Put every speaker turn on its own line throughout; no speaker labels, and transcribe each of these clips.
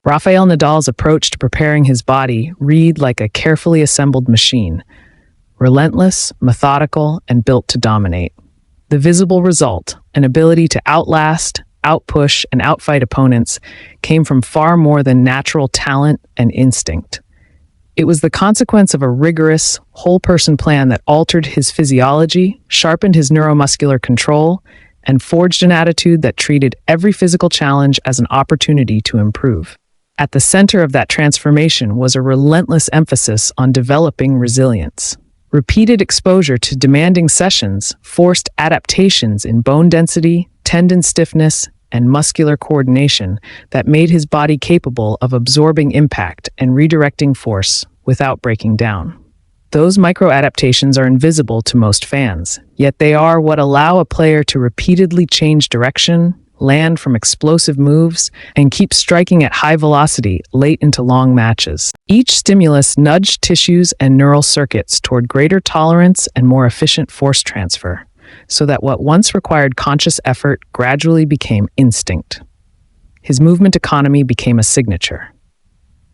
Rafael Nadal's approach to preparing his body read like a carefully assembled machine, relentless, methodical, and built to dominate. The visible result, an ability to outlast, outpush, and outfight opponents, came from far more than natural talent and instinct. It was the consequence of a rigorous, whole-person plan that altered his physiology, sharpened his neuromuscular control, and forged an attitude that treated every physical challenge as an opportunity to improve. At the center of that transformation was a relentless emphasis on developing resilience. Repeated exposure to demanding sessions forced adaptations in bone density, tendon stiffness, and muscular coordination that made his body capable of absorbing impact and redirecting force without breaking down. Those micro-adaptations are invisible to most fans, yet they are what allow a player to repeatedly change direction, land from explosive moves, and keep striking at high velocity late into long matches. Each stimulus nudged tissues and neural circuits toward greater tolerance and more efficient force transfer, so that what once required conscious effort gradually became instinct. His movement economy became a signature.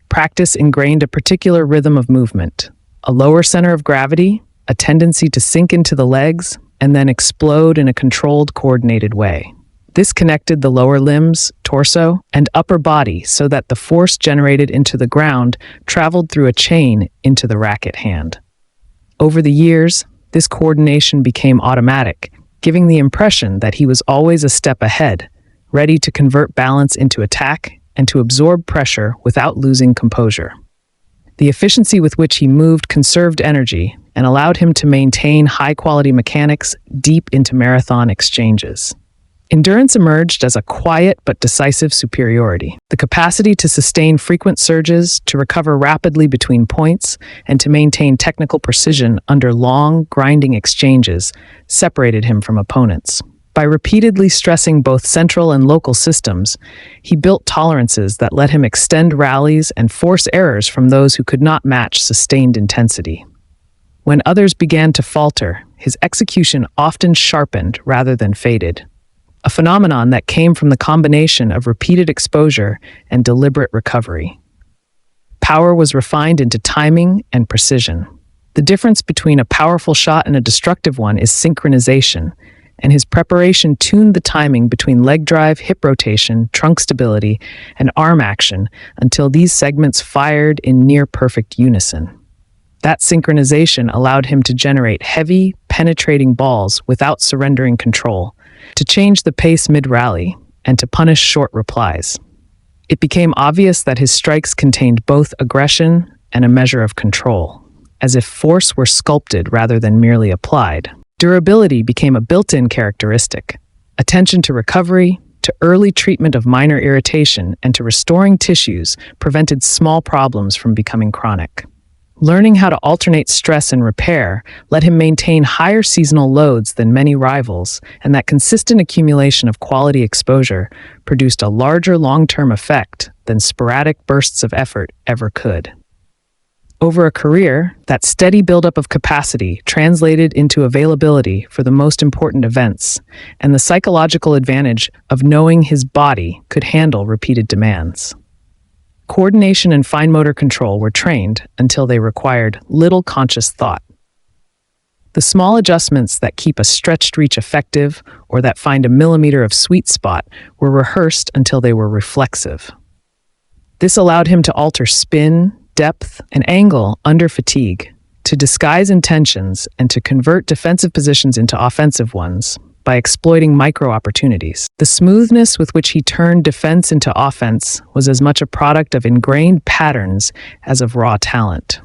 Practice ingrained a particular rhythm of movement, a lower center of gravity, a tendency to sink into the legs, and then explode in a controlled, coordinated way. This connected the lower limbs, torso, and upper body so that the force generated into the ground traveled through a chain into the racket hand. Over the years, this coordination became automatic, giving the impression that he was always a step ahead, ready to convert balance into attack and to absorb pressure without losing composure. The efficiency with which he moved conserved energy and allowed him to maintain high-quality mechanics deep into marathon exchanges. Endurance emerged as a quiet but decisive superiority. The capacity to sustain frequent surges, to recover rapidly between points, and to maintain technical precision under long, grinding exchanges separated him from opponents. By repeatedly stressing both central and local systems, he built tolerances that let him extend rallies and force errors from those who could not match sustained intensity. When others began to falter, his execution often sharpened rather than faded. A phenomenon that came from the combination of repeated exposure and deliberate recovery. Power was refined into timing and precision. The difference between a powerful shot and a destructive one is synchronization, and his preparation tuned the timing between leg drive, hip rotation, trunk stability, and arm action until these segments fired in near-perfect unison. That synchronization allowed him to generate heavy, penetrating balls without surrendering control, to change the pace mid-rally, and to punish short replies. It became obvious that his strikes contained both aggression and a measure of control, as if force were sculpted rather than merely applied. Durability became a built-in characteristic. Attention to recovery, to early treatment of minor irritation, and to restoring tissues prevented small problems from becoming chronic. Learning how to alternate stress and repair let him maintain higher seasonal loads than many rivals, and that consistent accumulation of quality exposure produced a larger long-term effect than sporadic bursts of effort ever could. Over a career, that steady buildup of capacity translated into availability for the most important events, and the psychological advantage of knowing his body could handle repeated demands. Coordination and fine motor control were trained until they required little conscious thought. The small adjustments that keep a stretched reach effective or that find a millimeter of sweet spot were rehearsed until they were reflexive. This allowed him to alter spin, depth, and angle under fatigue, to disguise intentions and to convert defensive positions into offensive ones by exploiting micro-opportunities. The smoothness with which he turned defense into offense was as much a product of ingrained patterns as of raw talent.